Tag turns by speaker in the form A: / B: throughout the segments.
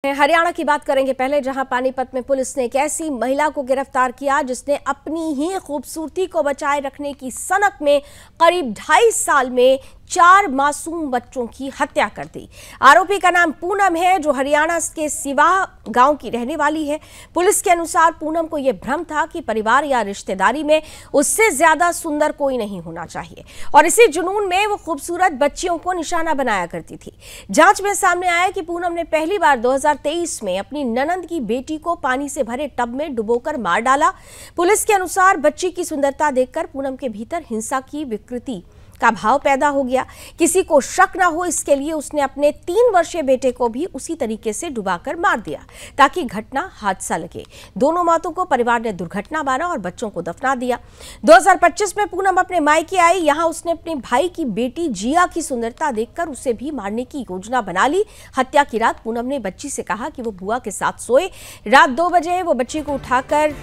A: हरियाणा की बात करेंगे पहले, जहां पानीपत में पुलिस ने एक ऐसी महिला को गिरफ्तार किया जिसने अपनी ही खूबसूरती को बचाए रखने की सनक में करीब 2.5 साल में 4 मासूम बच्चों की हत्या कर दी। आरोपी का नाम पूनम है, जो हरियाणा के सिवाह गांव की रहने वाली है। पुलिस के अनुसार पूनम को यह भ्रम था कि परिवार या रिश्तेदारी में उससे ज्यादा सुंदर कोई नहीं होना चाहिए और इसी जुनून में वो खूबसूरत बच्चियों को निशाना बनाया करती थी। जांच में सामने आया कि पूनम ने पहली बार 2023 में अपनी ननंद की बेटी को पानी से भरे टब में डुबोकर मार डाला। पुलिस के अनुसार बच्ची की सुंदरता देखकर पूनम के भीतर हिंसा की विकृति का भाव पैदा हो गया। किसी को शक ना हो, इसके लिए उसने अपने 3 वर्षीय बेटे को भी उसी तरीके से डुबाकर मार दिया ताकि घटना हादसा लगे। दोनों मौतों को परिवार ने दुर्घटना माना और बच्चों को दफना दिया। 2025 में पूनम अपने मायके आई। यहां उसने अपने भाई की बेटी जिया की सुंदरता देखकर उसे भी मारने की योजना बना ली। हत्या की रात पूनम ने बच्ची से कहा कि वो बुआ के साथ सोए। रात 2 बजे वो बच्ची को उठाकर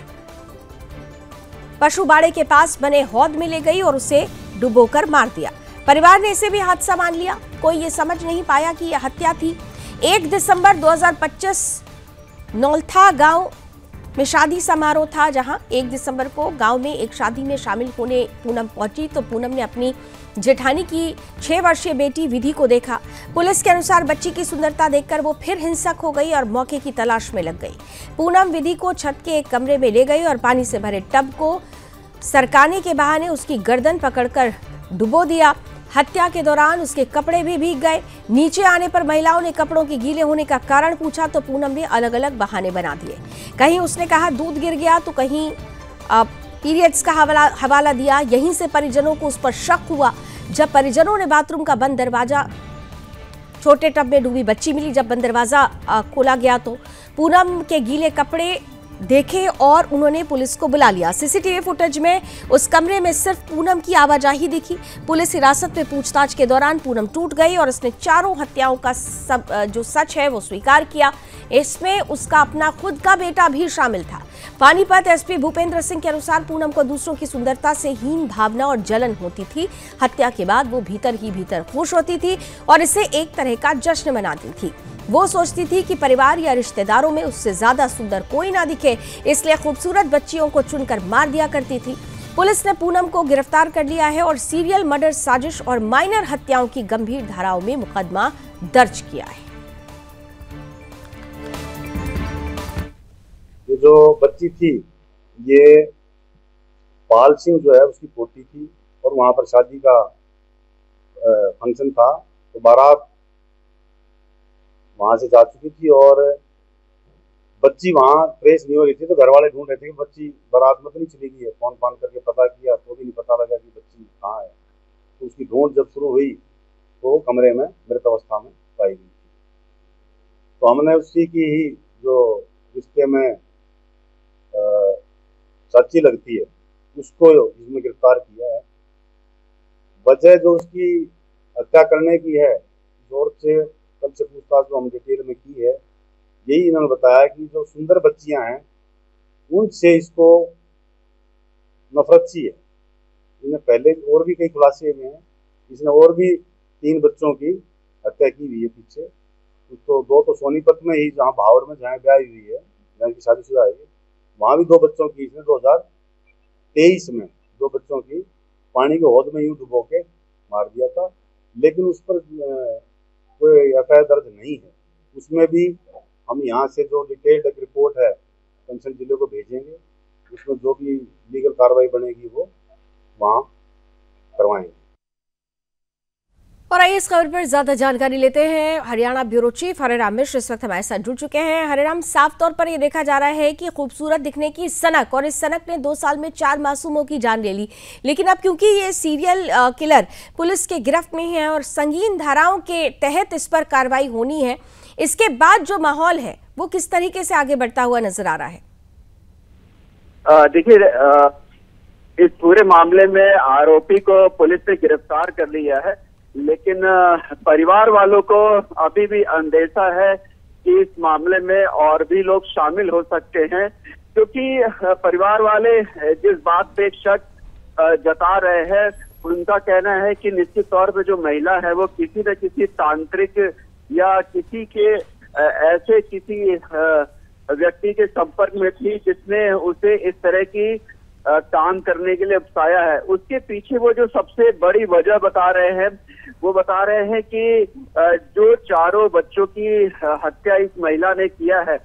A: पशुबाड़े के पास बने हौद में ले गई और उसे डुबोकर मार दिया। परिवार ने इसे भी हादसा मान लिया। कोई ये समझ नहीं पाया कि यह हत्या थी। 1 दिसंबर 2025 नौलथा गांव में शादी समारोह था, जहां 1 दिसंबर को गांव में एक शादी में शामिल होने पूनम पहुंची तो पूनम ने अपनी जेठानी की 6 वर्षीय बेटी विधि को देखा। पुलिस के अनुसार बच्ची की सुंदरता देखकर वो फिर हिंसक हो गई और मौके की तलाश में लग गई। पूनम विधि को छत के एक कमरे में ले गई और पानी से भरे टब को सरकाने के बहाने उसकी गर्दन पकड़कर डुबो दिया। हत्या के दौरान उसके कपड़े भी भीग गए। नीचे आने पर महिलाओं ने कपड़ों के गीले होने का कारण पूछा तो पूनम ने अलग अलग बहाने बना दिए। कहीं उसने कहा दूध गिर गया तो कहीं पीरियड्स का हवाला दिया। यहीं से परिजनों को उस पर शक हुआ। जब परिजनों ने बाथरूम का बंद दरवाजा, छोटे टब में डूबी बच्ची मिली, जब बंद दरवाजा खोला गया तो पूनम के गीले कपड़े देखे और उन्होंने पुलिस को बुला लिया। सीसीटीवी फुटेज में उस कमरे में सिर्फ पूनम की आवाजाही दिखी। पुलिस हिरासत में पूछताछ के दौरान पूनम टूट गई और उसने चारों हत्याओं का जो सच है वो स्वीकार किया। इसमें उसका अपना खुद का बेटा भी शामिल था। पानीपत एसपी भूपेंद्र सिंह के अनुसार पूनम को दूसरों की सुंदरता से हीन भावना और जलन होती थी। हत्या के बाद वो भीतर ही भीतर खुश होती थी और इसे एक तरह का जश्न मनाती थी। वो सोचती थी कि परिवार या रिश्तेदारों में उससे ज्यादा सुंदर कोई ना दिखे, इसलिए खूबसूरत बच्चियों को चुनकर मार दिया करती थी। पुलिस ने पूनम को गिरफ्तार कर लिया है और सीरियल मर्डर, साजिश और माइनर हत्याओं की गंभीर धाराओं में मुकदमा दर्ज किया है।
B: ये जो बच्ची थी ये पाल सिंह जो है उसकी पोती थी और वहां पर शादी का फंक्शन था तो बारात वहां से जा चुकी थी और बच्ची वहां फ्रेश नहीं हो रही थी तो घर वाले ढूंढ रहे थे कि बच्ची बारात में तो नहीं चली गई है। फोन करके पता किया तो भी नहीं पता लगा कि बच्ची कहाँ है। तो उसकी ढूंढ जब शुरू हुई तो कमरे में मृत अवस्था में पाई गई थी। तो हमने उसी की ही जो रिश्ते में चाची लगती है उसको इसमें गिरफ्तार किया है। वजह जो उसकी हत्या करने की है, जोर से कल से पूछताछ जो हम डिटेल में की है, यही इन्होंने बताया कि जो सुंदर बच्चियां हैं उनसे इसको नफरत सी है। इन्हें पहले और भी कई खुलासे हुए हैं। इसने और भी 3 बच्चों की हत्या की हुई है पीछे। तो 2 तो सोनीपत में ही, जहाँ भावड़ में जहाँ ब्याह हुई है, जहाँ की शादीशुदा है, वहाँ भी 2 बच्चों की इसने 2023 में 2 बच्चों की पानी के हौद में यूं डुबो के मार दिया था। लेकिन उस पर कोई एफआईआर दर्ज नहीं है। उसमें भी हम यहाँ से जो डिटेल्ड रिपोर्ट है कंसर्न जिले को भेजेंगे। उसमें जो भी लीगल कार्रवाई बनेगी वो वहाँ करवाएंगे।
A: और आइए इस खबर पर ज्यादा जानकारी लेते हैं। हरियाणा ब्यूरो चीफ हरिराम मिश्र इस वक्त हमारे साथ जुड़ चुके हैं। हरिराम, साफ तौर पर यह देखा जा रहा है कि खूबसूरत दिखने की सनक, और इस सनक ने 2 साल में 4 मासूमों की जान ले ली। लेकिन अब क्योंकि ये सीरियल किलर पुलिस के गिरफ्त में है और संगीन धाराओं के तहत इस पर कार्रवाई होनी है, इसके बाद जो माहौल है वो किस तरीके से आगे बढ़ता हुआ नजर आ रहा है?
C: देखिए, इस पूरे मामले में आरोपी को पुलिस ने गिरफ्तार कर लिया है, लेकिन परिवार वालों को अभी भी अंदेशा है कि इस मामले में और भी लोग शामिल हो सकते हैं, क्योंकि परिवार वाले जिस बात पे शक जता रहे हैं, उनका कहना है कि निश्चित तौर पे जो महिला है वो किसी न किसी तांत्रिक या किसी के ऐसे किसी व्यक्ति के संपर्क में थी जिसने उसे इस तरह की काम करने के लिए उकसाया है। उसके पीछे वो जो सबसे बड़ी वजह बता रहे हैं, वो बता रहे हैं कि जो चारों बच्चों की हत्या इस महिला ने किया है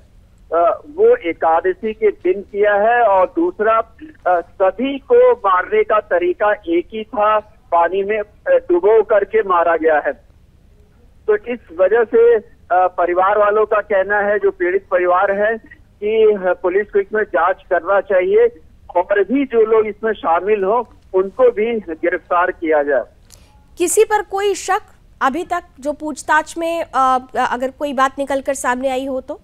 C: वो एकादशी के दिन किया है, और दूसरा सभी को मारने का तरीका एक ही था, पानी में डुबो करके मारा गया है। तो इस वजह से परिवार वालों का कहना है, जो पीड़ित परिवार है, कि पुलिस को इसमें जांच करना चाहिए और भी जो लोग इसमें शामिल हो उनको भी गिरफ्तार किया जाए।
A: किसी पर कोई शक अभी तक जो पूछताछ में अगर कोई बात निकलकर सामने आई हो तो?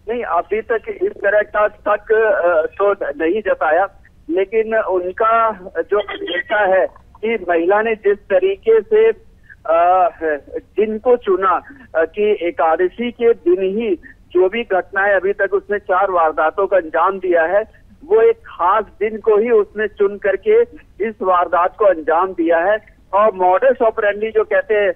C: नहीं, अभी तक इस तरह का शक तो नहीं जताया, लेकिन उनका जो अंदेशा है कि महिला ने जिस तरीके से दिन को चुना कि एकादशी के दिन ही जो भी घटनाएं, अभी तक उसने 4 वारदातों का अंजाम दिया है, वो एक खास दिन को ही उसने चुन करके इस वारदात को अंजाम दिया है। और मॉडस ऑपरेंडी जो कहते हैं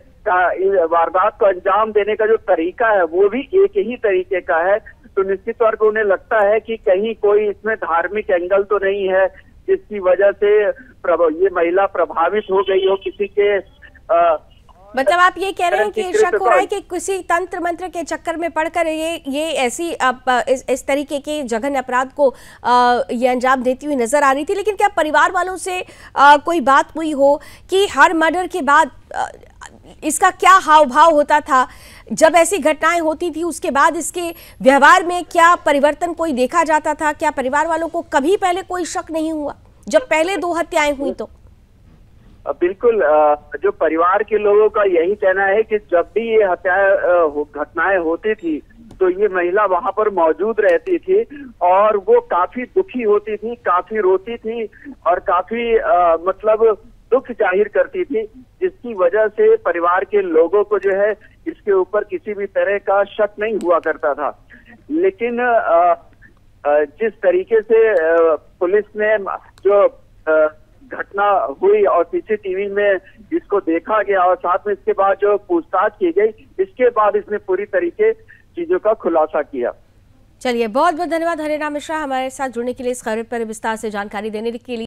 C: वारदात को अंजाम देने का जो तरीका है वो भी एक ही तरीके का है। तो निश्चित तौर पर उन्हें लगता है कि कहीं कोई इसमें धार्मिक एंगल तो नहीं है जिसकी वजह से ये महिला प्रभावित हो गई हो किसी के
A: मतलब आप ये कह रहे हैं कि शक हो रहा है कि किसी तंत्र मंत्र के चक्कर में पड़कर ये ऐसी इस तरीके के जघन्य अपराध को ये अंजाम देती हुई नजर आ रही थी। लेकिन क्या परिवार वालों से कोई बात हुई हो कि हर मर्डर के बाद इसका क्या हाव भाव होता था, जब ऐसी घटनाएं होती थी उसके बाद इसके व्यवहार में क्या परिवर्तन कोई देखा जाता था? क्या परिवार वालों को कभी पहले कोई शक नहीं हुआ जब पहले 2 हत्याएं हुई तो?
C: बिल्कुल, जो परिवार के लोगों का यही कहना है कि जब भी ये घटनाएं होती थी तो ये महिला वहां पर मौजूद रहती थी और वो काफी दुखी होती थी, काफी रोती थी और काफी मतलब दुख जाहिर करती थी, जिसकी वजह से परिवार के लोगों को जो है इसके ऊपर किसी भी तरह का शक नहीं हुआ करता था। लेकिन जिस तरीके से पुलिस ने जो घटना हुई और सीसीटीवी में इसको देखा गया और साथ में इसके बाद जो पूछताछ की गई, इसके बाद इसने पूरी तरीके चीजों का खुलासा किया।
A: चलिए, बहुत बहुत धन्यवाद हरे राम मिश्रा हमारे साथ जुड़ने के लिए, इस खबर पर विस्तार से जानकारी देने के लिए।